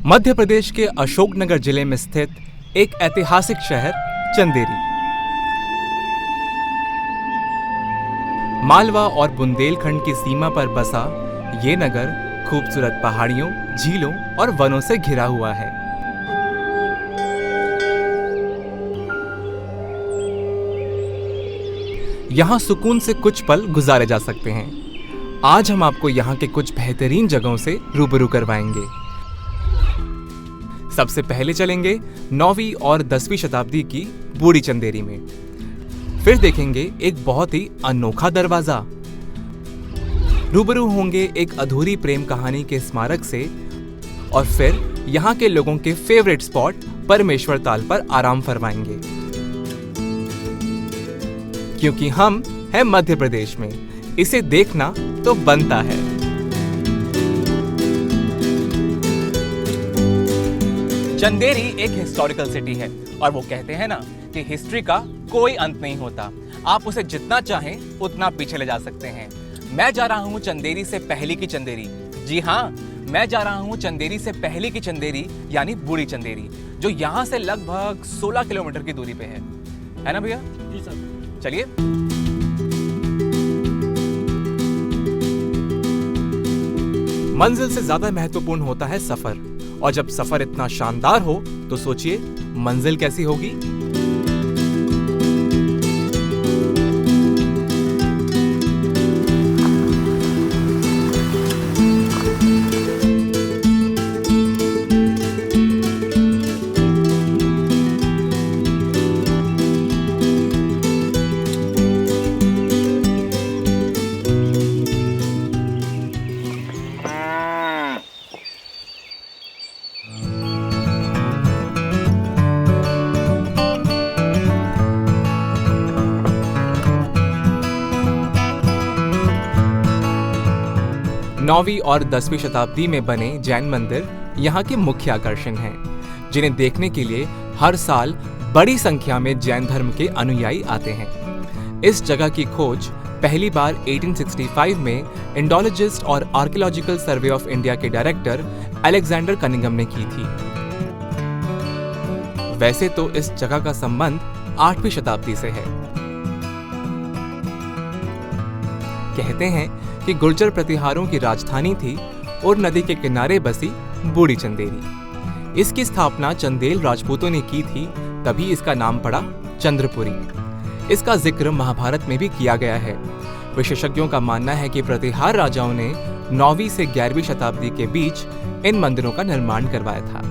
मध्य प्रदेश के अशोकनगर जिले में स्थित एक ऐतिहासिक शहर चंदेरी। मालवा और बुंदेलखंड की सीमा पर बसा ये नगर खूबसूरत पहाड़ियों, झीलों और वनों से घिरा हुआ है। यहाँ सुकून से कुछ पल गुजारे जा सकते हैं। आज हम आपको यहाँ के कुछ बेहतरीन जगहों से रूबरू करवाएंगे। सबसे पहले चलेंगे 9वीं और 10वीं शताब्दी की बूढ़ी चंदेरी में। फिर देखेंगे एक बहुत ही अनोखा दरवाजा। रूबरू होंगे एक अधूरी प्रेम कहानी के स्मारक से और फिर यहाँ के लोगों के फेवरेट स्पॉट परमेश्वर ताल पर आराम फरमाएंगे, क्योंकि हम हैं मध्य प्रदेश में, इसे देखना तो बनता है। चंदेरी एक हिस्टोरिकल सिटी है और वो कहते हैं ना कि हिस्ट्री का कोई अंत नहीं होता। आप उसे जितना चाहें उतना पीछे ले जा सकते हैं। मैं जा रहा हूँ चंदेरी से पहले की चंदेरी। जी हाँ, मैं जा रहा हूँ चंदेरी से पहले की चंदेरी यानी बूढ़ी चंदेरी, जो यहाँ से लगभग 16 किलोमीटर की दूरी पे है ना भैया? जी सर। चलिए। मंजिल से ज्यादा महत्वपूर्ण होता है सफर, और जब सफर इतना शानदार हो तो सोचिए मंजिल कैसी होगी। नौवीं और 10वीं शताब्दी में बने जैन मंदिर यहाँ के मुख्य आकर्षण हैं, जिन्हें देखने के लिए हर साल बड़ी संख्या में जैन धर्म के अनुयायी आते हैं। इस जगह की खोज पहली बार 1865 में इंडोलॉजिस्ट और आर्कियोलॉजिकल सर्वे ऑफ इंडिया के डायरेक्टर अलेक्जेंडर कनिंघम ने की थी। वैसे तो इस जगह का संबंध 8वीं शताब्दी से है। कहते हैं कि गुर्जर प्रतिहारों की राजधानी थी और नदी के किनारे बसी बूढ़ी चंदेरी। इसकी स्थापना चंदेल राजपूतों ने की थी, तभी इसका नाम पड़ा चंद्रपुरी। इसका जिक्र महाभारत में भी किया गया है। विशेषज्ञों का मानना है कि प्रतिहार राजाओं ने 9वीं से 11वीं शताब्दी के बीच इन मंदिरों का निर्माण करवाया था।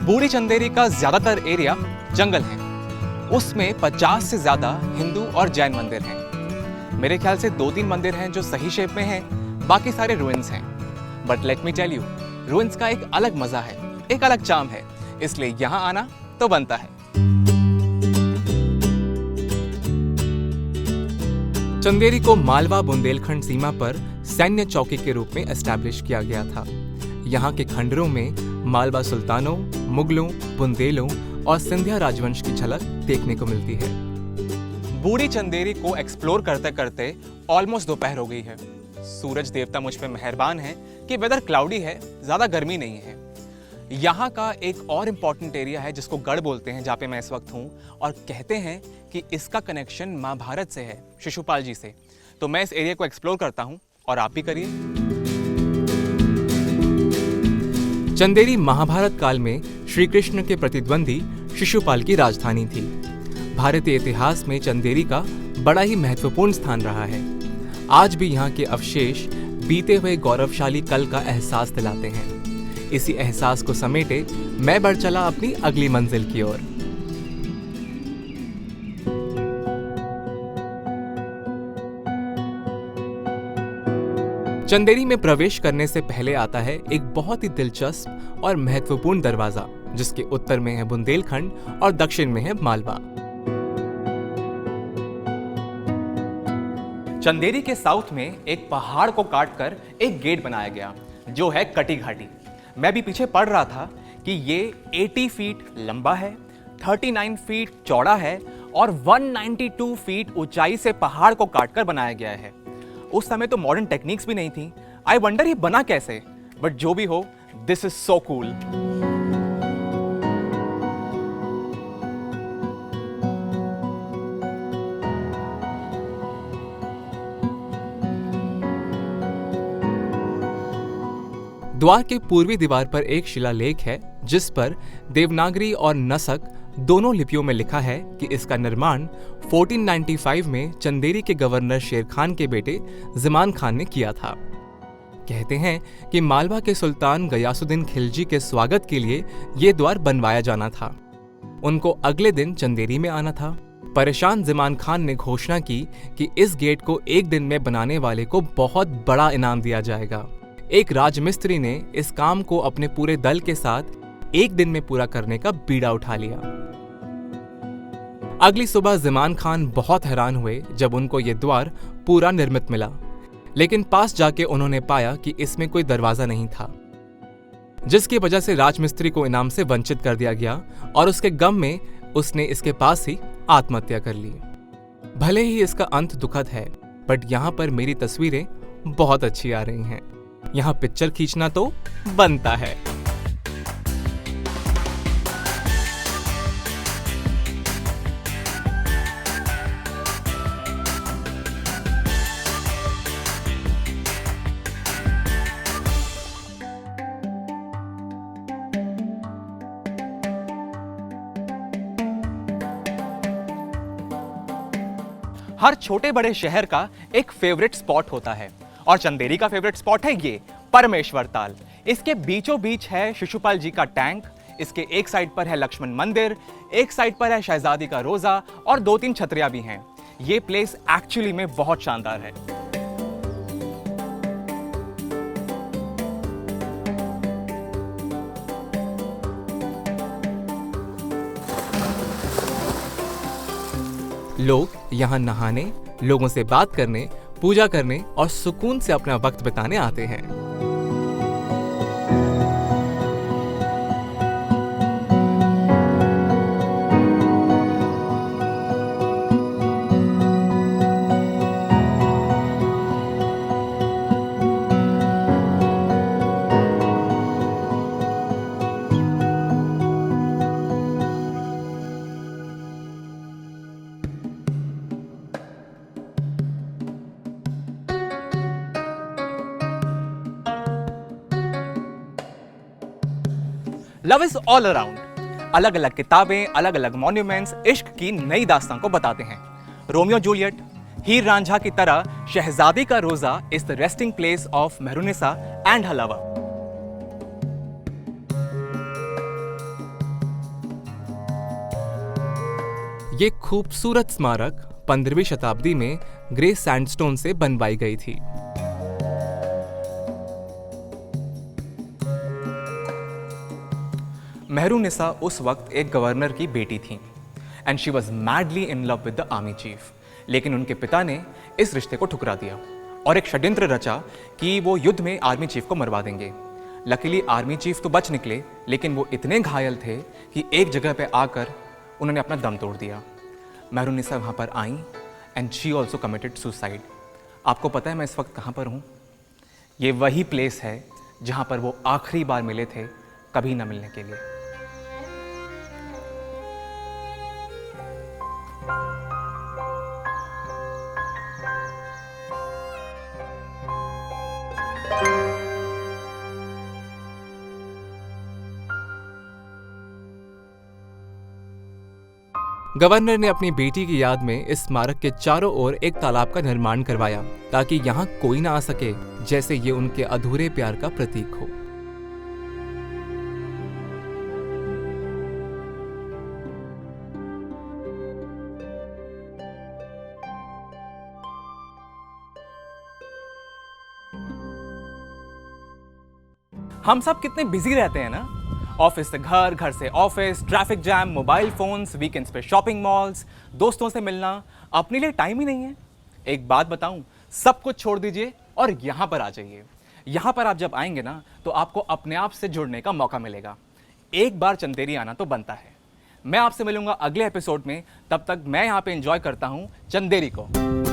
बूढ़ी चंदेरी का ज्यादातर एरिया जंगल है। उसमें 50 से ज्यादा हिंदू और जैन मंदिर हैं। मेरे ख्याल से 2-3 मंदिर हैं जो सही शेप में हैं, बाकी सारे रुइंस हैं। But let me tell you, ruins का एक अलग मजा है, एक अलग चार्म है, इसलिए यहाँ आना तो बनता है। चंदेरी को मालवा बुंदेलखंड सीमा पर सैन्य चौकी के रूप में एस्टैब्लिश किया गया था। यहाँ के खंडरों में मालवा सुल्तानों, मुगलों, बुंदेलों और सिंधिया राजवंश की झलक देखने को मिलती है। बूढ़ी चंदेरी को एक्सप्लोर करते करते ऑलमोस्ट दोपहर हो गई है। सूरज देवता मुझ पे मेहरबान है कि वेदर क्लाउडी है, ज्यादा गर्मी नहीं है। यहाँ का एक और इम्पॉर्टेंट एरिया है जिसको गढ़ बोलते हैं, जहाँ पे मैं इस वक्त हूँ, और कहते हैं कि इसका कनेक्शन महाभारत से है, शिशुपाल जी से। तो मैं इस एरिया को एक्सप्लोर करता हूँ और आप भी करिए। चंदेरी महाभारत काल में श्री कृष्ण के प्रतिद्वंदी शिशुपाल की राजधानी थी। भारतीय इतिहास में चंदेरी का बड़ा ही महत्वपूर्ण स्थान रहा है। आज भी यहाँ के अवशेष बीते हुए गौरवशाली कल का एहसास दिलाते हैं। इसी एहसास को समेटे मैं बढ़ चला अपनी अगली मंजिल की ओर। चंदेरी में प्रवेश करने से पहले आता है एक बहुत ही दिलचस्प और महत्वपूर्ण दरवाजा, जिसके उत्तर में है बुंदेलखंड और दक्षिण में है मालवा। चंदेरी के साउथ में एक पहाड़ को काटकर एक गेट बनाया गया, जो है कटी घाटी। मैं भी पीछे पढ़ रहा था कि ये 80 फीट लंबा है, 39 फीट चौड़ा है और 192 फीट ऊंचाई से पहाड़ को काटकर बनाया गया है। उस समय तो मॉडर्न टेक्निक्स भी नहीं थी। आई वंडर ये बना कैसे, बट जो भी हो, This is so cool. द्वार के पूर्वी दीवार पर एक शिलालेख है जिस पर देवनागरी और नसक दोनों लिपियों में लिखा है कि इसका निर्माण 1495 में चंदेरी के गवर्नर शेर खान के बेटे ज़मान खान ने किया था। कहते हैं कि मालवा के सुल्तान गयासुद्दीन खिलजी के स्वागत के लिए ये द्वार बनवाया जाना था। उनको अगले दिन चंदेरी में आना था। परेशान ज़मान खान ने घोषणा की कि इस गेट को एक दिन में बनाने वाले को बहुत बड़ा इनाम दिया जाएगा। एक राजमिस्त्री ने इस काम को अपने पूरे दल के साथ एक दिन में पूरा करने का बीड़ा उठा लिया। अगली सुबह ज़मान खान बहुत हैरान हुए जब उनको ये द्वार पूरा निर्मित मिला, लेकिन पास जाके उन्होंने पाया कि इसमें कोई दरवाजा नहीं था, जिसकी वजह से राजमिस्त्री को इनाम से वंचित कर दिया गया और उसके गम में उसने इसके पास ही आत्महत्या कर ली। भले ही इसका अंत दुखद है, बट यहाँ पर मेरी तस्वीरें बहुत अच्छी आ रही हैं। यहाँ पिक्चर खींचना तो बनता है। हर छोटे बड़े शहर का एक फेवरेट स्पॉट होता है और चंदेरी का फेवरेट स्पॉट है ये परमेश्वर ताल। इसके बीचों बीच है शिशुपाल जी का टैंक। इसके एक साइड पर है लक्ष्मण मंदिर, एक साइड पर है शहजादी का रोजा और 2-3 छतरियां भी हैं। ये प्लेस एक्चुअली में बहुत शानदार है। लोग यहाँ नहाने, लोगों से बात करने, पूजा करने और सुकून से अपना वक्त बिताने आते हैं। Love is all around. अलग अलग किताबें, अलग अलग मॉन्यूमेंट्स इश्क की नई दास्तान को बताते हैं। रोमियो जूलियट, हीर रांझा की तरह शहजादी का रोजा is the resting place of Mehrunnisa and her lover. ये खूबसूरत स्मारक 15वीं शताब्दी में ग्रे सैंडस्टोन से बनवाई गई थी। मेहरुनिसा उस वक्त एक गवर्नर की बेटी थी and she was madly in love with the army chief. लेकिन उनके पिता ने इस रिश्ते को ठुकरा दिया और एक षड्यंत्र रचा कि वो युद्ध में आर्मी चीफ को मरवा देंगे। लकीली आर्मी चीफ तो बच निकले, लेकिन वो इतने घायल थे कि एक जगह पे आकर उन्होंने अपना दम तोड़ दिया। मेहरुनिसा वहाँ पर आई and she also committed suicide. आपको पता है मैं इस वक्त कहाँ पर हूँ? ये वही प्लेस है जहाँ पर वो आखिरी बार मिले थे, कभी ना मिलने के लिए। गवर्नर ने अपनी बेटी की याद में इस स्मारक के चारों ओर एक तालाब का निर्माण करवाया ताकि यहाँ कोई ना आ सके, जैसे ये उनके अधूरे प्यार का प्रतीक हो। हम सब कितने बिजी रहते हैं ना, ऑफिस से घर, घर से office, traffic jam, mobile phones, weekends पे शॉपिंग मॉल्स, दोस्तों से मिलना, अपने लिए टाइम ही नहीं है। एक बात बताऊं, सब कुछ छोड़ दीजिए और यहाँ पर आ जाइए। यहाँ पर आप जब आएंगे ना तो आपको अपने आप से जुड़ने का मौका मिलेगा। एक बार चंदेरी आना तो बनता है। मैं आपसे मिलूंगा अगले एपिसोड में, तब तक मैं यहाँ पे एंजॉय करता हूँ चंदेरी को।